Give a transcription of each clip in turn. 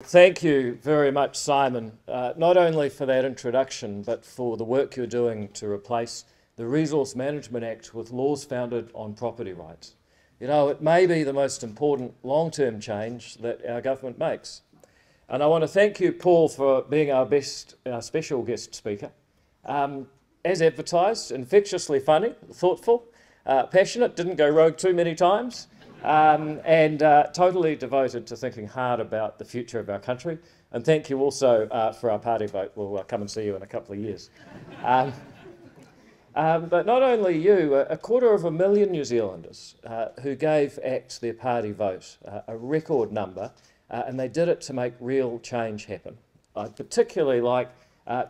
Thank you very much, Simon, not only for that introduction, but for the work you're doing to replace the Resource Management Act with laws founded on property rights. You know, it may be the most important long-term change that our government makes. And I want to thank you, Paul, for being our special guest speaker. As advertised, infectiously funny, thoughtful, passionate, didn't go rogue too many times, and totally devoted to thinking hard about the future of our country. And thank you also for our party vote. We'll come and see you in a couple of years. But not only you, 250,000 New Zealanders who gave ACT their party vote, a record number, and they did it to make real change happen. I'd particularly like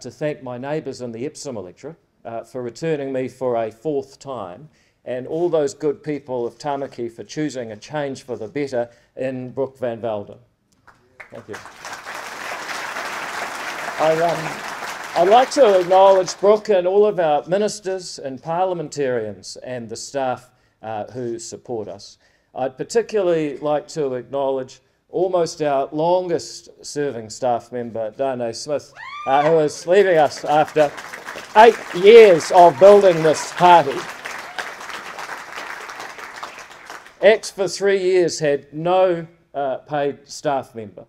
to thank my neighbours in the Epsom electorate for returning me for a fourth time, and all those good people of Tamaki for choosing a change for the better in Brook Van Velden. Thank you. I'd like to acknowledge Brooke and all of our ministers and parliamentarians and the staff who support us. I'd particularly like to acknowledge almost our longest serving staff member, Dane Smith, who is leaving us after 8 years of building this party. ACT for 3 years had no paid staff member.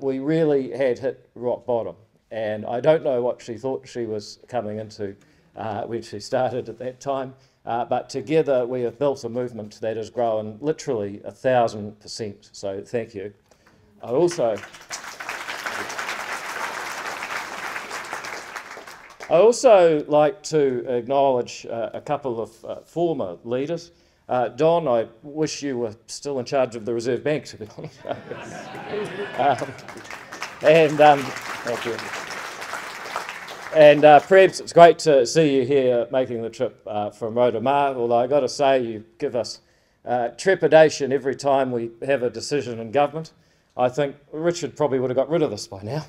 We really had hit rock bottom, and I don't know what she thought she was coming into when she started at that time, but together we have built a movement that has grown literally 1,000%, so thank you. I'd also like to acknowledge a couple of former leaders. Don, I wish you were still in charge of the Reserve Bank, to be honest. Thank you. And Prebs, it's great to see you here making the trip from Rotorua, although I've got to say you give us trepidation every time we have a decision in government. I think Richard probably would have got rid of this by now.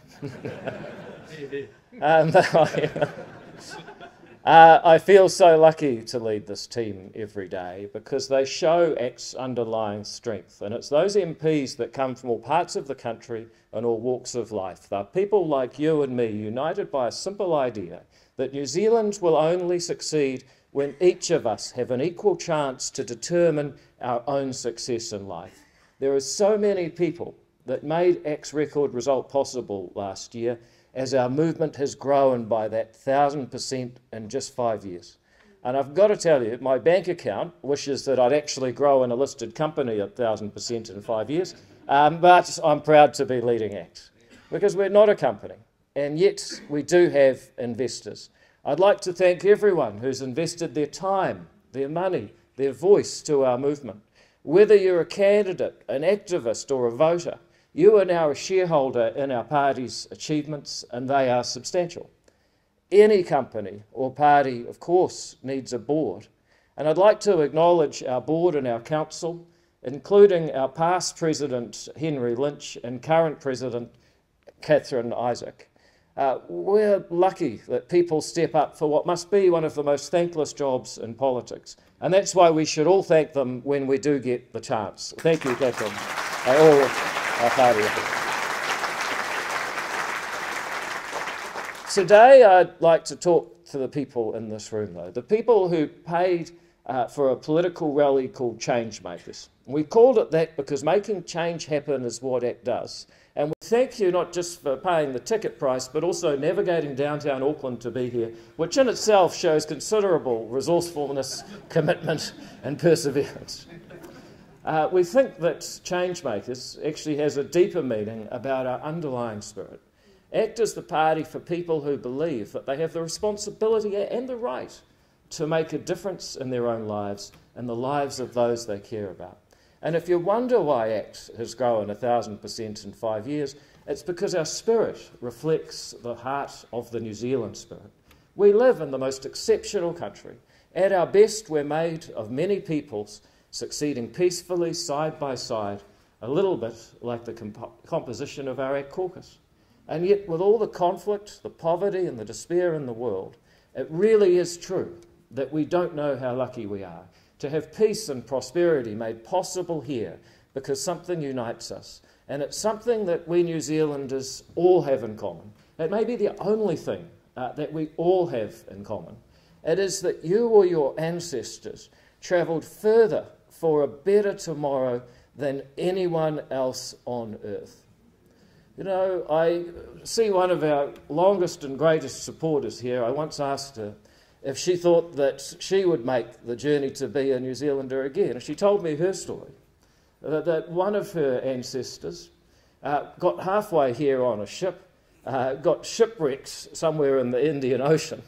I feel so lucky to lead this team every day because they show ACT's underlying strength, and it's those MPs that come from all parts of the country and all walks of life. They're people like you and me, united by a simple idea that New Zealand will only succeed when each of us have an equal chance to determine our own success in life. There are so many people that made ACT's record result possible last year, as our movement has grown by that 1,000% in just 5 years. And I've got to tell you, my bank account wishes that I'd actually grow in a listed company at 1,000% in 5 years, but I'm proud to be leading ACT, because we're not a company, and yet we do have investors. I'd like to thank everyone who's invested their time, their money, their voice to our movement. Whether you're a candidate, an activist or a voter, you are now a shareholder in our party's achievements, and they are substantial. Any company or party, of course, needs a board, and I'd like to acknowledge our board and our council, including our past president, Henry Lynch, and current president, Catherine Isaac. We're lucky that people step up for what must be one of the most thankless jobs in politics, and that's why we should all thank them when we do get the chance. Thank you, Catherine. Our party. Today I'd like to talk to the people in this room, though, the people who paid for a political rally called Changemakers. We called it that because making change happen is what ACT does. And we thank you not just for paying the ticket price, but also navigating downtown Auckland to be here, which in itself shows considerable resourcefulness, commitment and perseverance. We think that Changemakers actually has a deeper meaning about our underlying spirit. ACT is the party for people who believe that they have the responsibility and the right to make a difference in their own lives and the lives of those they care about. And if you wonder why ACT has grown 1,000% in 5 years, it's because our spirit reflects the heart of the New Zealand spirit. We live in the most exceptional country. At our best, we're made of many peoples succeeding peacefully side by side, a little bit like the composition of our ACT caucus. And yet, with all the conflict, the poverty and the despair in the world, it really is true that we don't know how lucky we are to have peace and prosperity made possible here because something unites us. And it's something that we New Zealanders all have in common. It may be the only thing that we all have in common. It is that you or your ancestors travelled further for a better tomorrow than anyone else on earth. You know, I see one of our longest and greatest supporters here. I once asked her if she thought that she would make the journey to be a New Zealander again. And she told me her story, that one of her ancestors got halfway here on a ship, got shipwrecked somewhere in the Indian Ocean,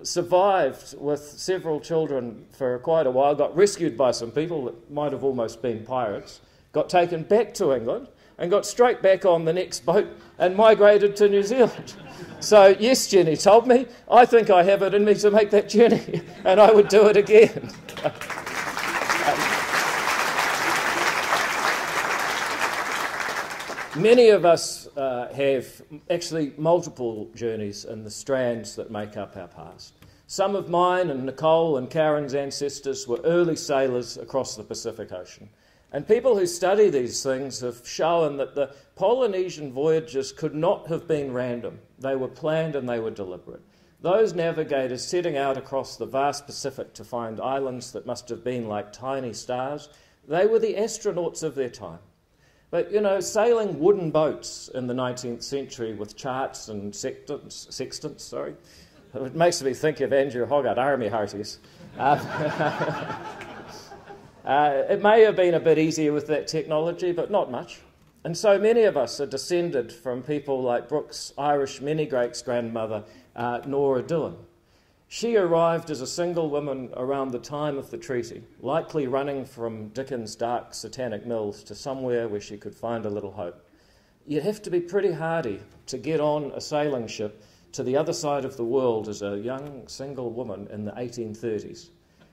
survived with several children for quite a while, got rescued by some people that might have almost been pirates, got taken back to England, and got straight back on the next boat and migrated to New Zealand. So, yes, Jenny told me, I think I have it in me to make that journey, and I would do it again. Many of us have actually multiple journeys in the strands that make up our past. Some of mine and Nicole and Karen's ancestors were early sailors across the Pacific Ocean. And people who study these things have shown that the Polynesian voyages could not have been random. They were planned and they were deliberate. Those navigators setting out across the vast Pacific to find islands that must have been like tiny stars, they were the astronauts of their time. But, you know, sailing wooden boats in the 19th century with charts and sextants, it makes me think of Andrew Hogarth, Army Hearties. It may have been a bit easier with that technology, but not much. And so many of us are descended from people like Brooke's Irish many-greats-grandmother, Nora Dillon. She arrived as a single woman around the time of the treaty, likely running from Dickens' dark satanic mills to somewhere where she could find a little hope. You'd have to be pretty hardy to get on a sailing ship to the other side of the world as a young single woman in the 1830s.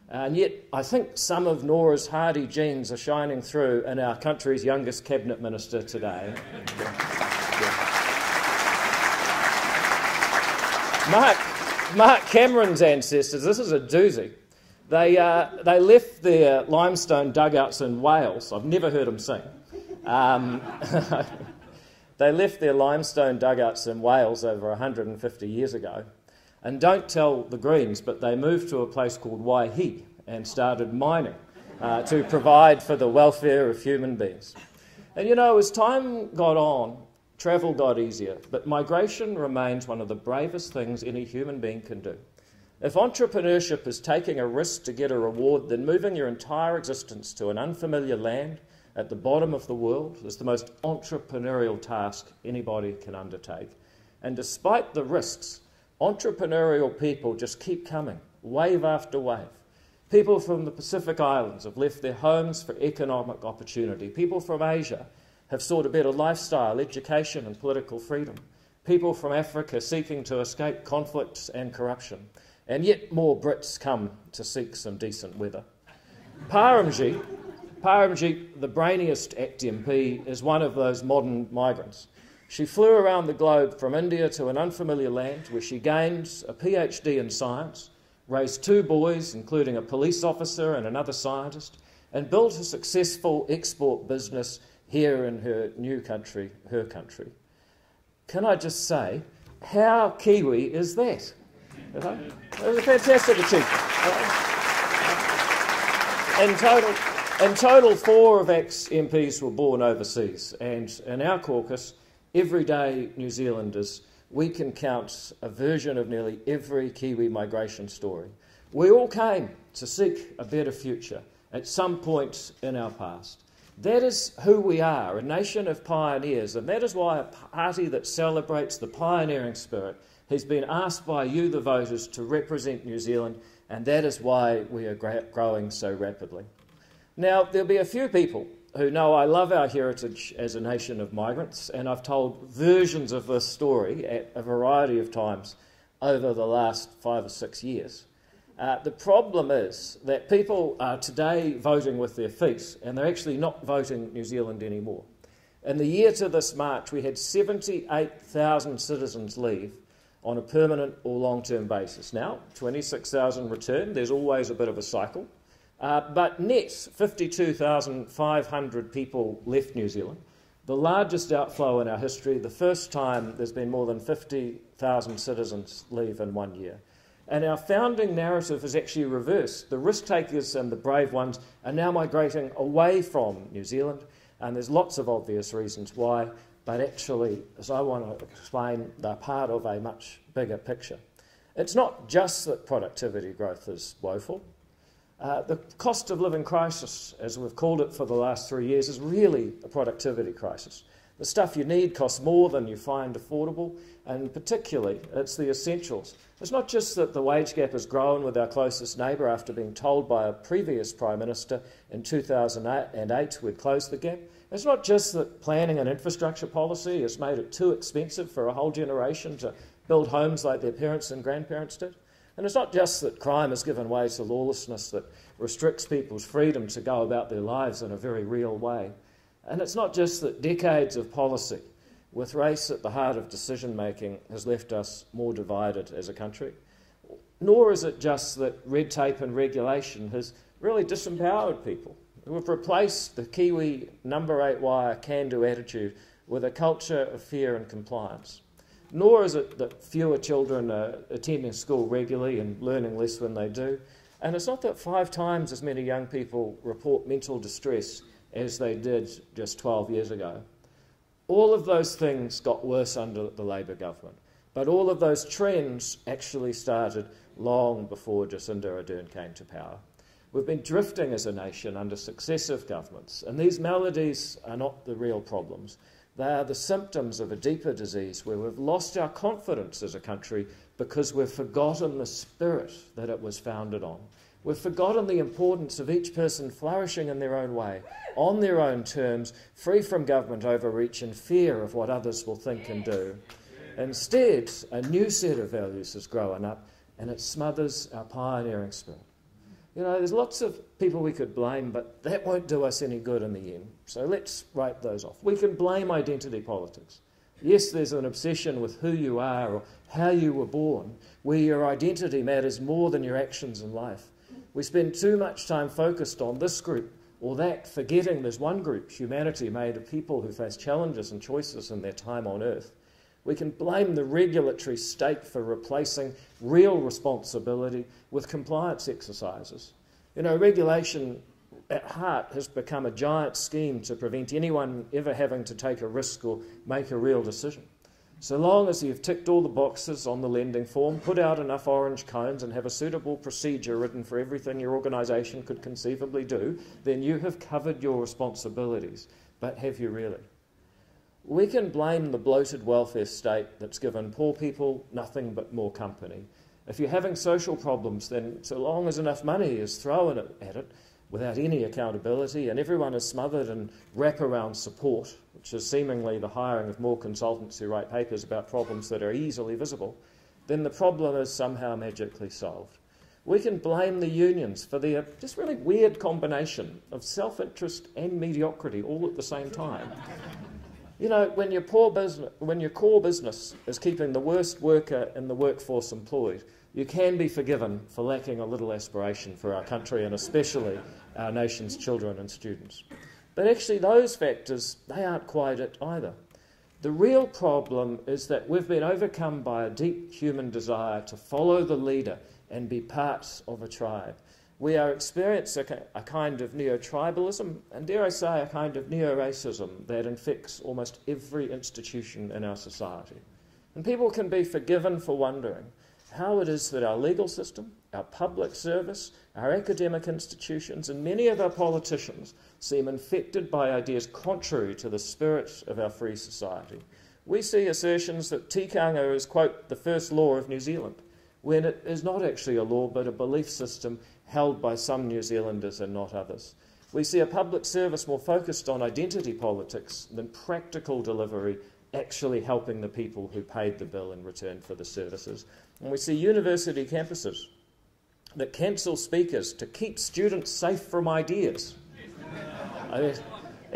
And yet, I think some of Nora's hardy genes are shining through in our country's youngest cabinet minister today. Mark Cameron's ancestors, this is a doozy. They left their limestone dugouts in Wales. I've never heard them sing. They left their limestone dugouts in Wales over 150 years ago. And don't tell the Greens, but they moved to a place called Waihi and started mining to provide for the welfare of human beings. And you know, as time got on, travel got easier, but migration remains one of the bravest things any human being can do. If entrepreneurship is taking a risk to get a reward, then moving your entire existence to an unfamiliar land at the bottom of the world is the most entrepreneurial task anybody can undertake. And despite the risks, entrepreneurial people just keep coming, wave after wave. People from the Pacific Islands have left their homes for economic opportunity. People from Asia have sought a better lifestyle, education and political freedom. People from Africa seeking to escape conflicts and corruption. And yet more Brits come to seek some decent weather. Paramji, the brainiest ACT MP, is one of those modern migrants. She flew around the globe from India to an unfamiliar land where she gained a PhD in science, raised 2 boys, including a police officer and another scientist, and built a successful export business here in her new country, her country. Can I just say, how Kiwi is that? You know? It was a fantastic achievement. In total, 4 of ACT's MPs were born overseas, and in our caucus, everyday New Zealanders, we can count a version of nearly every Kiwi migration story. We all came to seek a better future at some point in our past. That is who we are, a nation of pioneers, and that is why a party that celebrates the pioneering spirit has been asked by you, the voters, to represent New Zealand, and that is why we are growing so rapidly. Now, there'll be a few people who know I love our heritage as a nation of migrants, and I've told versions of this story at a variety of times over the last 5 or 6 years. The problem is that people are today voting with their feet, and they're actually not voting New Zealand anymore. In the year to this March, we had 78,000 citizens leave on a permanent or long-term basis. Now, 26,000 return. There's always a bit of a cycle. But net, 52,500 people left New Zealand. The largest outflow in our history, the first time there's been more than 50,000 citizens leave in 1 year. And our founding narrative is actually reversed. The risk takers and the brave ones are now migrating away from New Zealand, and there's lots of obvious reasons why, but actually, as I want to explain, they're part of a much bigger picture. It's not just that productivity growth is woeful. The cost of living crisis, as we've called it for the last 3 years, is really a productivity crisis. The stuff you need costs more than you find affordable, and particularly, it's the essentials. It's not just that the wage gap has grown with our closest neighbour after being told by a previous Prime Minister in 2008 we'd close the gap. It's not just that planning and infrastructure policy has made it too expensive for a whole generation to build homes like their parents and grandparents did. And it's not just that crime has given way to lawlessness that restricts people's freedom to go about their lives in a very real way. And it's not just that decades of policy with race at the heart of decision-making has left us more divided as a country. Nor is it just that red tape and regulation has really disempowered people. We've replaced the Kiwi number 8 wire can-do attitude with a culture of fear and compliance. Nor is it that fewer children are attending school regularly and learning less when they do. And it's not that 5 times as many young people report mental distress as they did just 12 years ago. All of those things got worse under the Labour government. But all of those trends actually started long before Jacinda Ardern came to power. We've been drifting as a nation under successive governments, and these maladies are not the real problems. They are the symptoms of a deeper disease where we've lost our confidence as a country because we've forgotten the spirit that it was founded on. We've forgotten the importance of each person flourishing in their own way, on their own terms, free from government overreach and fear of what others will think and do. Instead, a new set of values has grown up, and it smothers our pioneering spirit. You know, there's lots of people we could blame, but that won't do us any good in the end. So let's write those off. We can blame identity politics. Yes, there's an obsession with who you are or how you were born, where your identity matters more than your actions in life. We spend too much time focused on this group or that, forgetting there's one group, humanity, made of people who face challenges and choices in their time on Earth. We can blame the regulatory state for replacing real responsibility with compliance exercises. You know, regulation at heart has become a giant scheme to prevent anyone ever having to take a risk or make a real decision. So long as you've ticked all the boxes on the lending form, put out enough orange cones and have a suitable procedure written for everything your organisation could conceivably do, then you have covered your responsibilities. But have you really? We can blame the bloated welfare state that's given poor people nothing but more company. If you're having social problems, then so long as enough money is thrown at it without any accountability and everyone is smothered in wraparound support, which is seemingly the hiring of more consultants who write papers about problems that are easily visible, then the problem is somehow magically solved. We can blame the unions for their just really weird combination of self-interest and mediocrity all at the same time. You know, when your core business is keeping the worst worker in the workforce employed, you can be forgiven for lacking a little aspiration for our country and especially our nation's children and students. But actually those factors, they aren't quite it either. The real problem is that we've been overcome by a deep human desire to follow the leader and be part of a tribe. We are experiencing a kind of neo-tribalism and, dare I say, a kind of neo-racism that infects almost every institution in our society. And people can be forgiven for wondering how it is that our legal system, our public service, our academic institutions, and many of our politicians seem infected by ideas contrary to the spirit of our free society. We see assertions that tikanga is, quote, the first law of New Zealand, when it is not actually a law but a belief system held by some New Zealanders and not others. We see a public service more focused on identity politics than practical delivery, actually helping the people who paid the bill in return for the services. And we see university campuses that cancel speakers to keep students safe from ideas.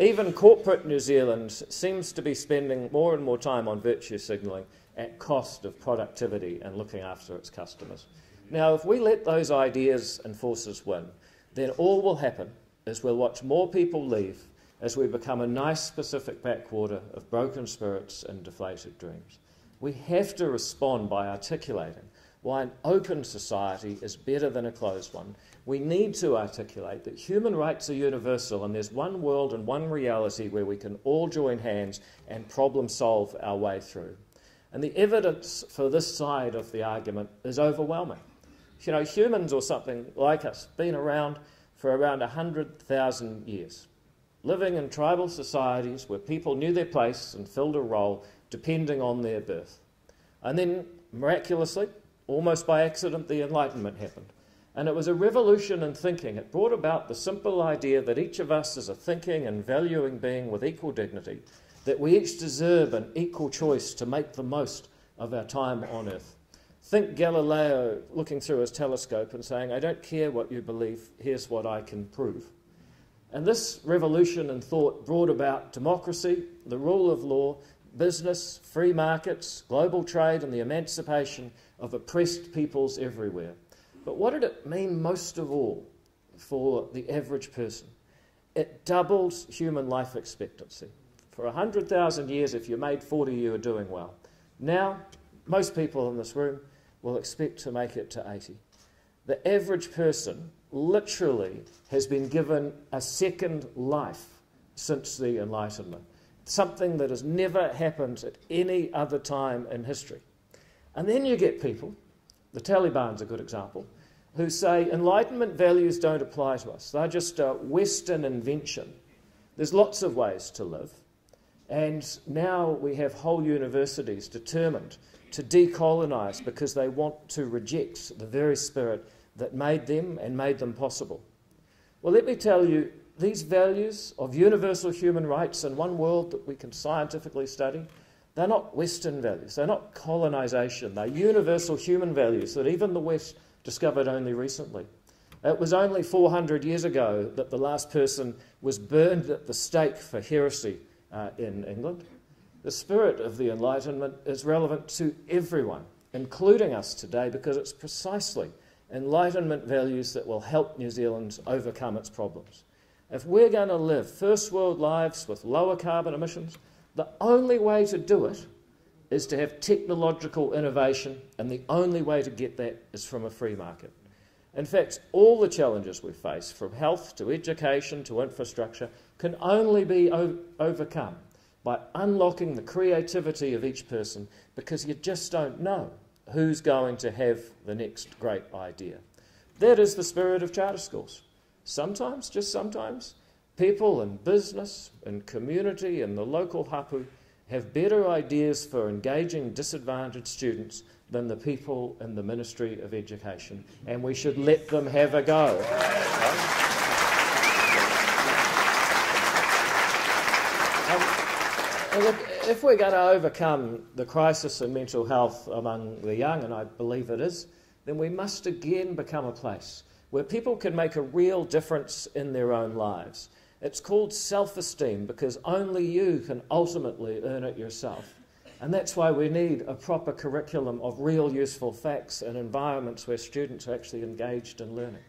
Even corporate New Zealand seems to be spending more and more time on virtue signalling at cost of productivity and looking after its customers. Now, if we let those ideas and forces win, then all will happen is we'll watch more people leave as we become a nice Pacific backwater of broken spirits and deflated dreams. We have to respond by articulating why an open society is better than a closed one. We need to articulate that human rights are universal and there's one world and one reality where we can all join hands and problem solve our way through. And the evidence for this side of the argument is overwhelming. You know, humans or something like us have been around for around 100,000 years, living in tribal societies where people knew their place and filled a role depending on their birth. And then, miraculously, almost by accident, the Enlightenment happened. And it was a revolution in thinking. It brought about the simple idea that each of us is a thinking and valuing being with equal dignity, that we each deserve an equal choice to make the most of our time on earth. Think Galileo looking through his telescope and saying, I don't care what you believe, here's what I can prove. And this revolution in thought brought about democracy, the rule of law, business, free markets, global trade, and the emancipation of oppressed peoples everywhere. But what did it mean most of all for the average person? It doubled human life expectancy. For 100,000 years, if you made 40, you were doing well. Now, most people in this room will expect to make it to 80. The average person literally has been given a second life since the Enlightenment, something that has never happened at any other time in history. And then you get people, the Taliban's a good example, who say Enlightenment values don't apply to us. They're just a Western invention. There's lots of ways to live. And now we have whole universities determined to decolonise because they want to reject the very spirit that made them and made them possible. Well, let me tell you, these values of universal human rights and one world that we can scientifically study, they're not Western values, they're not colonisation, they're universal human values that even the West discovered only recently. It was only 400 years ago that the last person was burned at the stake for heresy in England. The spirit of the Enlightenment is relevant to everyone, including us today, because it's precisely Enlightenment values that will help New Zealand overcome its problems. If we're going to live first world lives with lower carbon emissions, the only way to do it is to have technological innovation, and the only way to get that is from a free market. In fact, all the challenges we face, from health to education to infrastructure, can only be overcome by unlocking the creativity of each person, because you just don't know who's going to have the next great idea. That is the spirit of charter schools. Sometimes, just sometimes, people in business, in community, in the local hapu have better ideas for engaging disadvantaged students than the people in the Ministry of Education, and we should let them have a go. Look, if we're going to overcome the crisis in mental health among the young, and I believe it is, then we must again become a place where people can make a real difference in their own lives. It's called self-esteem because only you can ultimately earn it yourself. And that's why we need a proper curriculum of real useful facts and environments where students are actually engaged in learning.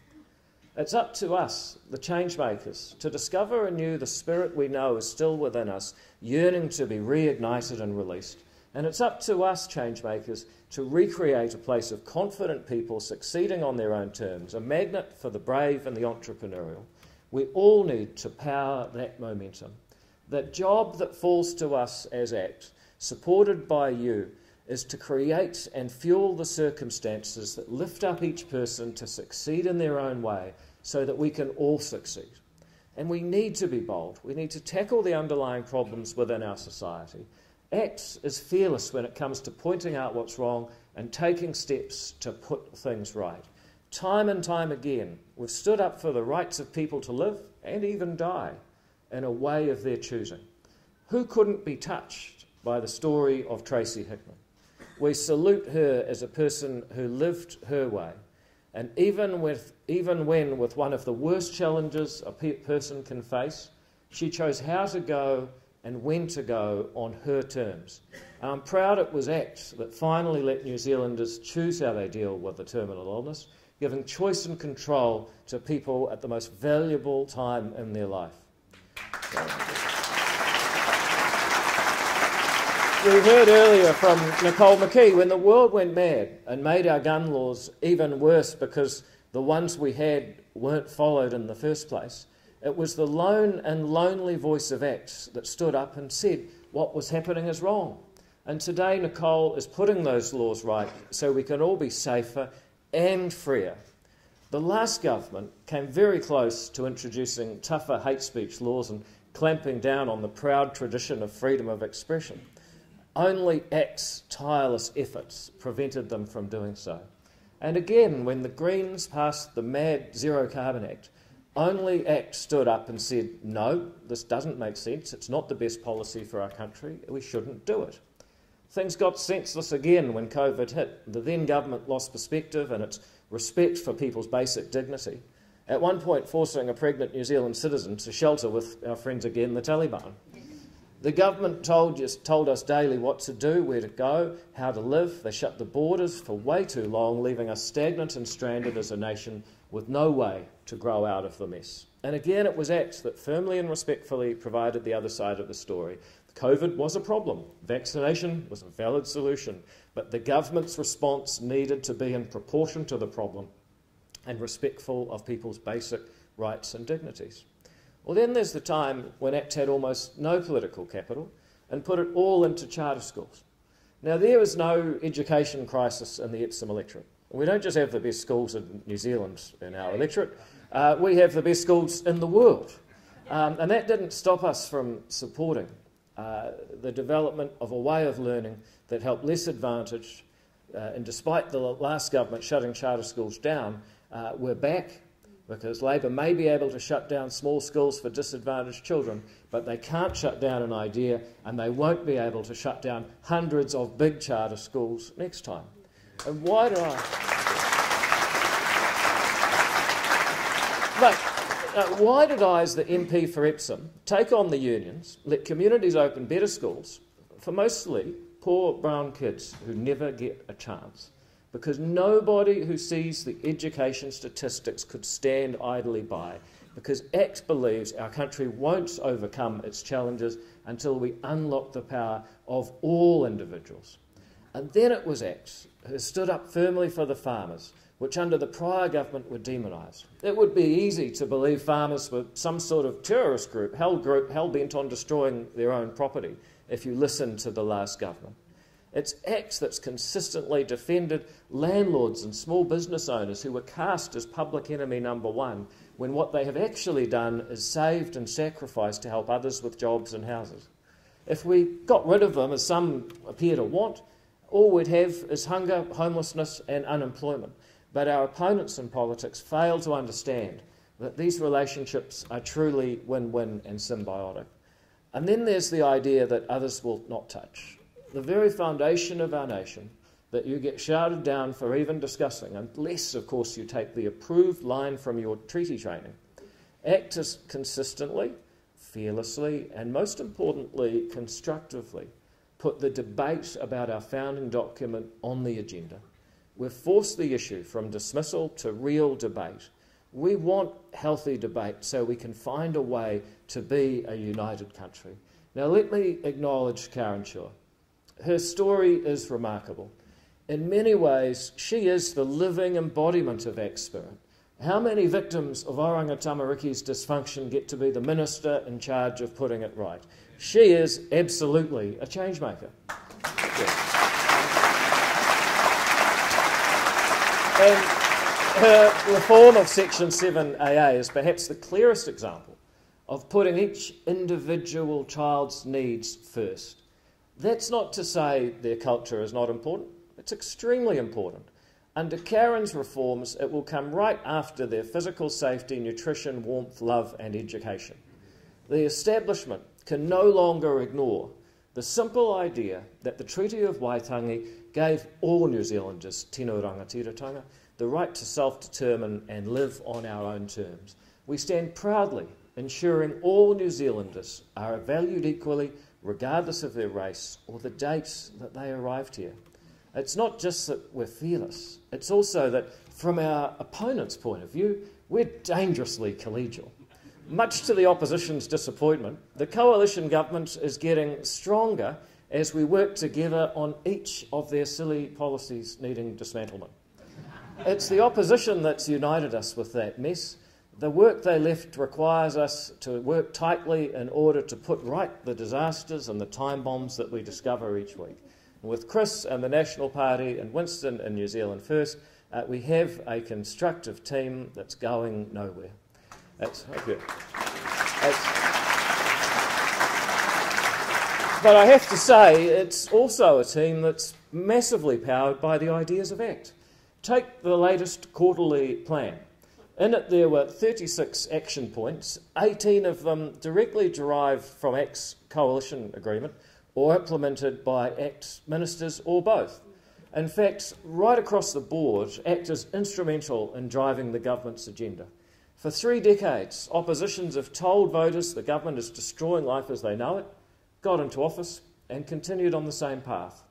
It's up to us, the change makers, to discover anew the spirit we know is still within us, yearning to be reignited and released. And it's up to us, change makers, to recreate a place of confident people succeeding on their own terms, a magnet for the brave and the entrepreneurial. We all need to power that momentum. That job that falls to us as ACT, supported by you, is to create and fuel the circumstances that lift up each person to succeed in their own way so that we can all succeed. And we need to be bold. We need to tackle the underlying problems within our society. ACT is fearless when it comes to pointing out what's wrong and taking steps to put things right. Time and time again, we've stood up for the rights of people to live and even die in a way of their choosing. Who couldn't be touched by the story of Tracy Hickman? We salute her as a person who lived her way. And even when with one of the worst challenges a person can face, she chose how to go and when to go on her terms. And I'm proud it was ACT that finally let New Zealanders choose how they deal with a terminal illness, giving choice and control to people at the most valuable time in their life. We heard earlier from Nicole McKee, when the world went mad and made our gun laws even worse because the ones we had weren't followed in the first place, it was the lone and lonely voice of ACT that stood up and said what was happening is wrong. And today Nicole is putting those laws right so we can all be safer and freer. The last government came very close to introducing tougher hate speech laws and clamping down on the proud tradition of freedom of expression. Only ACT's tireless efforts prevented them from doing so. And again, when the Greens passed the mad Zero Carbon Act, only ACT stood up and said, no, this doesn't make sense, it's not the best policy for our country, we shouldn't do it. Things got senseless again when COVID hit. The then government lost perspective and its respect for people's basic dignity, at one point forcing a pregnant New Zealand citizen to shelter with our friends again, the Taliban. The government told us daily what to do, where to go, how to live. They shut the borders for way too long, leaving us stagnant and stranded as a nation with no way to grow out of the mess. And again, it was ACT that firmly and respectfully provided the other side of the story. COVID was a problem. Vaccination was a valid solution, but the government's response needed to be in proportion to the problem and respectful of people's basic rights and dignities. Well, then there's the time when ACT had almost no political capital and put it all into charter schools. Now, there is no education crisis in the Epsom electorate. We don't just have the best schools in New Zealand in our electorate, we have the best schools in the world. And that didn't stop us from supporting the development of a way of learning that helped less advantaged. And despite the last government shutting charter schools down, we're back because Labor may be able to shut down small schools for disadvantaged children, but they can't shut down an idea, and they won't be able to shut down hundreds of big charter schools next time. And why did I, as the MP for Epsom, take on the unions, let communities open better schools for mostly poor brown kids who never get a chance? Because nobody who sees the education statistics could stand idly by, because ACT believes our country won't overcome its challenges until we unlock the power of all individuals. And then it was ACT who stood up firmly for the farmers, which under the prior government were demonised. It would be easy to believe farmers were some sort of terrorist group hell-bent on destroying their own property if you listen to the last government. It's ACT that's consistently defended landlords and small business owners who were cast as public enemy number one, when what they have actually done is saved and sacrificed to help others with jobs and houses. If we got rid of them, as some appear to want, all we'd have is hunger, homelessness and unemployment. But our opponents in politics fail to understand that these relationships are truly win-win and symbiotic. And then there's the idea that others will not touch. The very foundation of our nation, that you get shouted down for even discussing, unless, of course, you take the approved line from your treaty training. ACT has consistently, fearlessly, and most importantly, constructively put the debate about our founding document on the agenda. We've forced the issue from dismissal to real debate. We want healthy debate so we can find a way to be a united country. Now, let me acknowledge Karen Shaw. Her story is remarkable. In many ways, she is the living embodiment of ACT spirit. How many victims of Oranga Tamariki's dysfunction get to be the minister in charge of putting it right? She is absolutely a change maker. And her reform of Section 7AA is perhaps the clearest example of putting each individual child's needs first. That's not to say their culture is not important. It's extremely important. Under Karen's reforms, it will come right after their physical safety, nutrition, warmth, love and education. The establishment can no longer ignore the simple idea that the Treaty of Waitangi gave all New Zealanders, tino rangatiratanga, the right to self-determine and live on our own terms. We stand proudly ensuring all New Zealanders are valued equally, regardless of their race or the dates that they arrived here. It's not just that we're fearless, it's also that from our opponent's point of view, we're dangerously collegial. Much to the opposition's disappointment, the coalition government is getting stronger as we work together on each of their silly policies needing dismantlement. It's the opposition that's united us with that mess. The work they left requires us to work tightly in order to put right the disasters and the time bombs that we discover each week. And with Chris and the National Party and Winston and New Zealand First, we have a constructive team that's going nowhere. Thank you. But I have to say, it's also a team that's massively powered by the ideas of ACT. Take the latest quarterly plan. In it there were 36 action points, 18 of them directly derived from ACT's coalition agreement or implemented by ACT ministers or both. In fact, right across the board, ACT is instrumental in driving the government's agenda. For 3 decades, oppositions have told voters the government is destroying life as they know it, got into office and continued on the same path.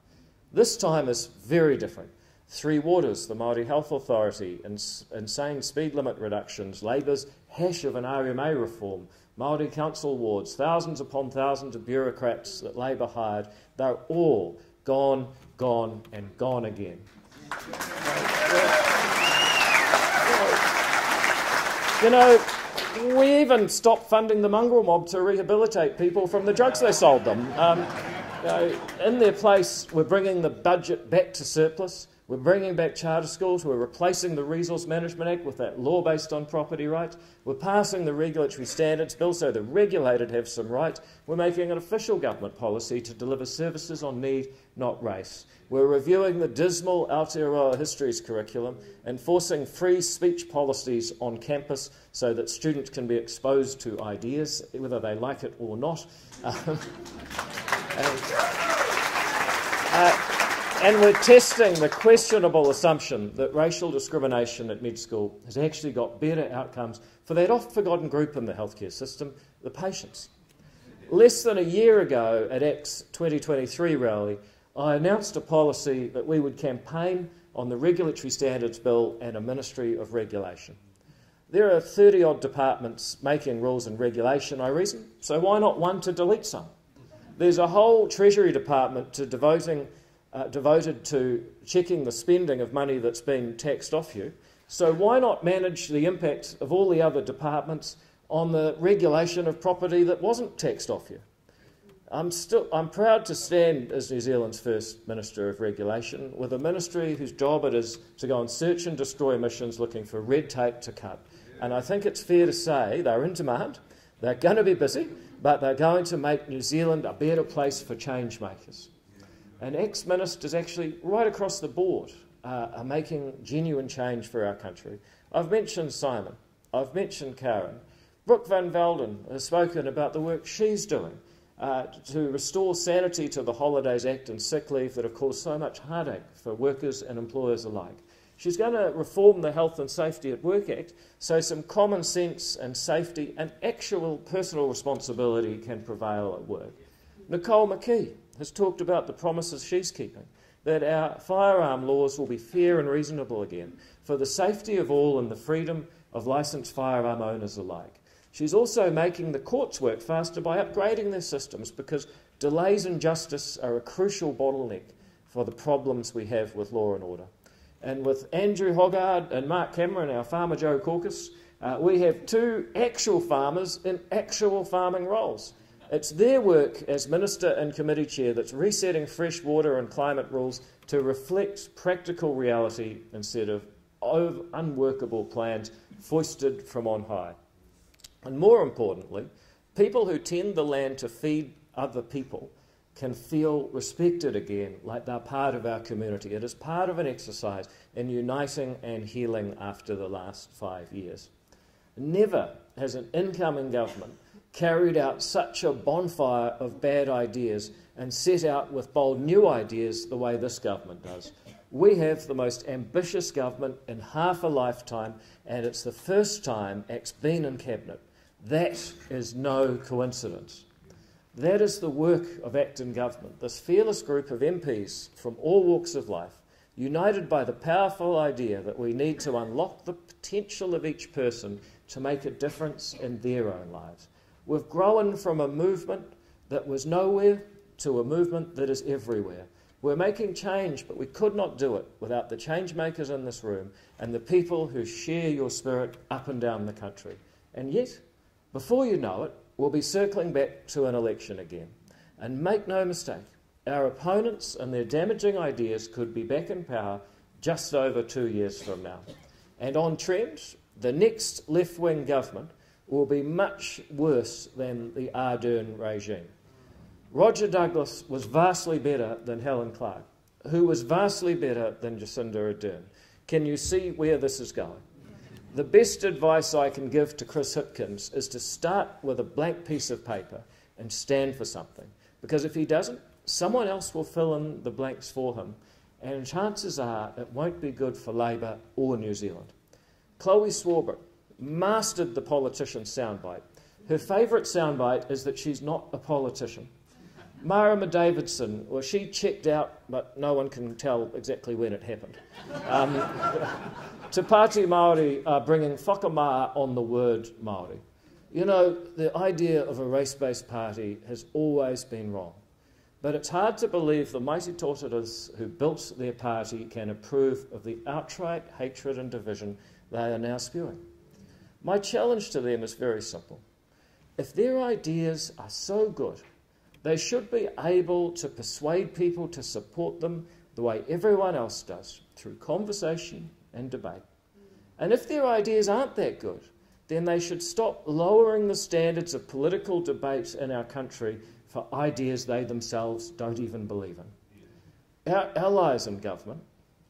This time is very different. 3 Waters, the Māori Health Authority, insane speed limit reductions, Labour's hash of an RMA reform, Māori council wards, thousands upon thousands of bureaucrats that Labour hired, they're all gone, gone and gone again. You know, we even stopped funding the mongrel mob to rehabilitate people from the drugs they sold them. In their place, we're bringing the budget back to surplus. We're bringing back charter schools. We're replacing the Resource Management Act with that law based on property rights. We're passing the Regulatory Standards Bill so the regulated have some rights. We're making an official government policy to deliver services on need, not race. We're reviewing the dismal Aotearoa Histories curriculum, enforcing free speech policies on campus so that students can be exposed to ideas, whether they like it or not. And we're testing the questionable assumption that racial discrimination at med school has actually got better outcomes for that oft-forgotten group in the healthcare system, the patients. Less than a year ago at ACT's 2023 rally, I announced a policy that we would campaign on the Regulatory Standards Bill and a Ministry of Regulation. There are 30-odd departments making rules and regulation, I reason, so why not one to delete some? There's a whole Treasury department devoted to checking the spending of money that's being taxed off you. So why not manage the impact of all the other departments on the regulation of property that wasn't taxed off you? I'm proud to stand as New Zealand's first Minister of Regulation with a ministry whose job it is to go and search and destroy emissions looking for red tape to cut. And I think it's fair to say they're in demand, they're going to be busy, but they're going to make New Zealand a better place for change makers. And ex-ministers actually right across the board are making genuine change for our country. I've mentioned Simon, I've mentioned Karen. Brooke Van Velden has spoken about the work she's doing to restore sanity to the Holidays Act and sick leave that have caused so much heartache for workers and employers alike. She's going to reform the Health and Safety at Work Act so some common sense and safety and actual personal responsibility can prevail at work. Nicole McKee has talked about the promises she's keeping, that our firearm laws will be fair and reasonable again for the safety of all and the freedom of licensed firearm owners alike. She's also making the courts work faster by upgrading their systems because delays in justice are a crucial bottleneck for the problems we have with law and order. And with Andrew Hoggard and Mark Cameron, our Farmer Joe caucus, we have 2 actual farmers in actual farming roles. It's their work as Minister and Committee Chair that's resetting fresh water and climate rules to reflect practical reality instead of unworkable plans foisted from on high. And more importantly, people who tend the land to feed other people can feel respected again, like they're part of our community. It is part of an exercise in uniting and healing after the last 5 years. Never has an incoming government carried out such a bonfire of bad ideas and set out with bold new ideas the way this government does. We have the most ambitious government in half a lifetime, and it's the first time ACT's been in Cabinet. That is no coincidence. That is the work of ACT in government, this fearless group of MPs from all walks of life, united by the powerful idea that we need to unlock the potential of each person to make a difference in their own lives. We've grown from a movement that was nowhere to a movement that is everywhere. We're making change, but we could not do it without the change makers in this room and the people who share your spirit up and down the country. And yet, before you know it, we'll be circling back to an election again. And make no mistake, our opponents and their damaging ideas could be back in power just over 2 years from now. And on trend, the next left-wing government will be much worse than the Ardern regime. Roger Douglas was vastly better than Helen Clark, who was vastly better than Jacinda Ardern. Can you see where this is going? The best advice I can give to Chris Hipkins is to start with a blank piece of paper and stand for something. Because if he doesn't, someone else will fill in the blanks for him, and chances are it won't be good for Labour or New Zealand. Chloe Swarbrick mastered the politician's soundbite. Her favourite soundbite is that she's not a politician. Marama Davidson, well, she checked out, but no one can tell exactly when it happened. Te Pāti Māori are bringing whakamaa on the word Māori. You know, the idea of a race-based party has always been wrong. But it's hard to believe the mighty tōtaras who built their party can approve of the outright hatred and division they are now spewing. My challenge to them is very simple. If their ideas are so good, they should be able to persuade people to support them the way everyone else does, through conversation and debate. And if their ideas aren't that good, then they should stop lowering the standards of political debate in our country for ideas they themselves don't even believe in. Our allies in government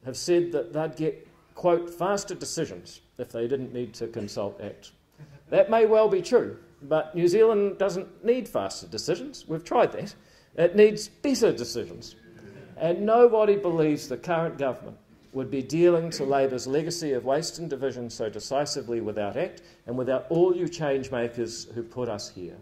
have said that they'd get, quote, faster decisions if they didn't need to consult ACT. That may well be true, but New Zealand doesn't need faster decisions. We've tried that. It needs better decisions. And nobody believes the current government would be dealing to Labour's legacy of waste and division so decisively without ACT and without all you change makers who put us here.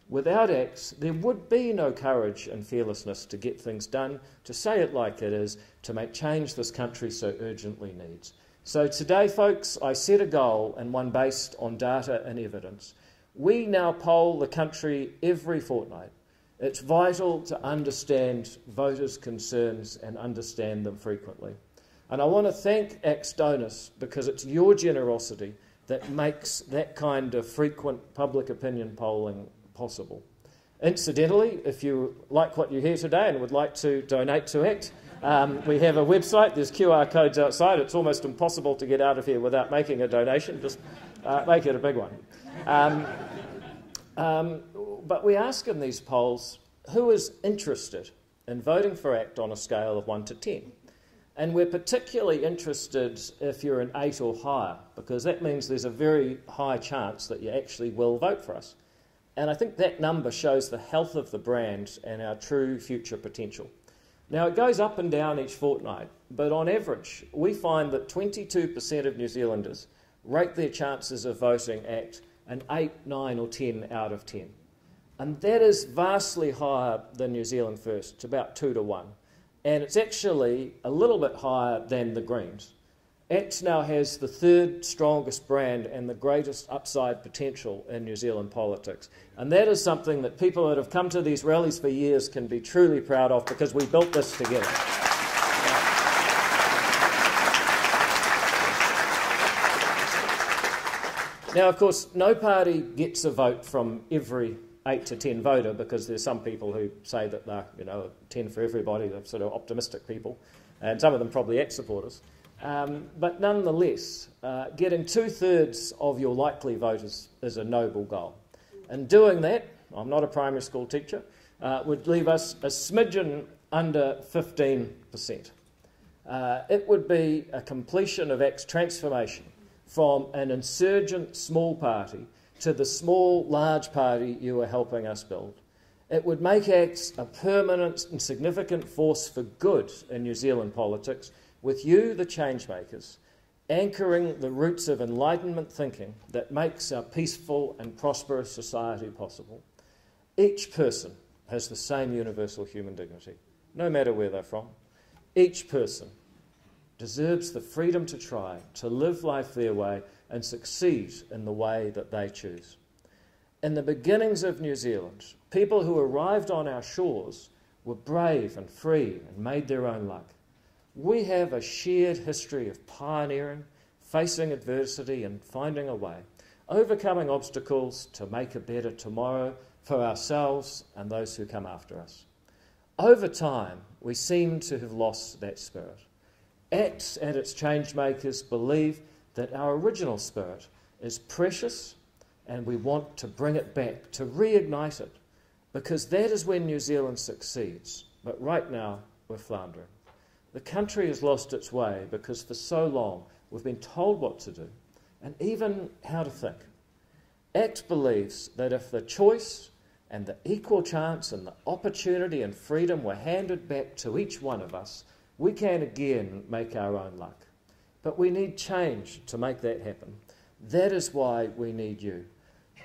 Without ACT, there would be no courage and fearlessness to get things done, to say it like it is, to make change this country so urgently needs. So today, folks, I set a goal, and one based on data and evidence. We now poll the country every fortnight. It's vital to understand voters' concerns and understand them frequently. And I want to thank ACT's donors, because it's your generosity that makes that kind of frequent public opinion polling possible. Incidentally, if you like what you hear today and would like to donate to ACT, we have a website. There's QR codes outside. It's almost impossible to get out of here without making a donation. Just make it a big one. But we ask in these polls, who is interested in voting for ACT on a scale of 1 to 10? And we're particularly interested if you're an 8 or higher, because that means there's a very high chance that you actually will vote for us. And I think that number shows the health of the brand and our true future potential. Now, it goes up and down each fortnight, but on average, we find that 22% of New Zealanders rate their chances of voting ACT an 8, 9 or 10 out of 10. And that is vastly higher than New Zealand First. It's about 2 to 1. And it's actually a little bit higher than the Greens. ACT now has the third strongest brand and the greatest upside potential in New Zealand politics. And that is something that people that have come to these rallies for years can be truly proud of, because we built this together. Now, of course, no party gets a vote from every 8 to 10 voter, because there's some people who say that they're, 10 for everybody. They're sort of optimistic people, and some of them probably ACT supporters. But nonetheless, getting 2/3 of your likely voters is a noble goal. And doing that, I'm not a primary school teacher, would leave us a smidgen under 15%. It would be a completion of ACT's transformation from an insurgent small party to the small, large party you are helping us build. It would make ACT a permanent and significant force for good in New Zealand politics, with you, the changemakers, anchoring the roots of Enlightenment thinking that makes our peaceful and prosperous society possible. Each person has the same universal human dignity, no matter where they're from. Each person deserves the freedom to try, to live life their way and succeed in the way that they choose. In the beginnings of New Zealand, people who arrived on our shores were brave and free and made their own luck. We have a shared history of pioneering, facing adversity and finding a way, overcoming obstacles to make a better tomorrow for ourselves and those who come after us. Over time, we seem to have lost that spirit. ACT and its changemakers believe that our original spirit is precious and we want to bring it back, to reignite it, because that is when New Zealand succeeds. But right now, we're floundering. The country has lost its way because for so long we've been told what to do and even how to think. ACT believes that if the choice and the equal chance and the opportunity and freedom were handed back to each one of us, we can again make our own luck. But we need change to make that happen. That is why we need you.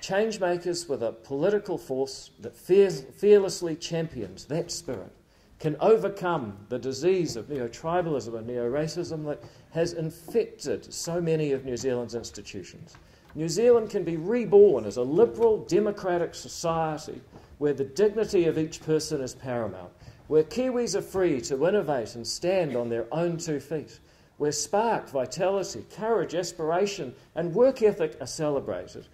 Changemakers with a political force that fearlessly champions that spirit can overcome the disease of neo-tribalism and neo-racism that has infected so many of New Zealand's institutions. New Zealand can be reborn as a liberal, democratic society where the dignity of each person is paramount, where Kiwis are free to innovate and stand on their own 2 feet, where spark, vitality, courage, aspiration and work ethic are celebrated,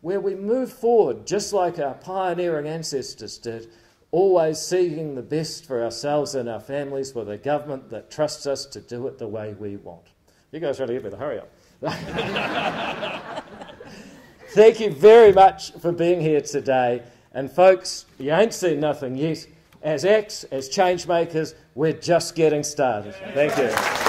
where we move forward just like our pioneering ancestors did, always seeking the best for ourselves and our families with a government that trusts us to do it the way we want. You guys really better hurry up. Thank you very much for being here today. And folks, you ain't seen nothing yet. As ACT, as changemakers, we're just getting started. Thank you.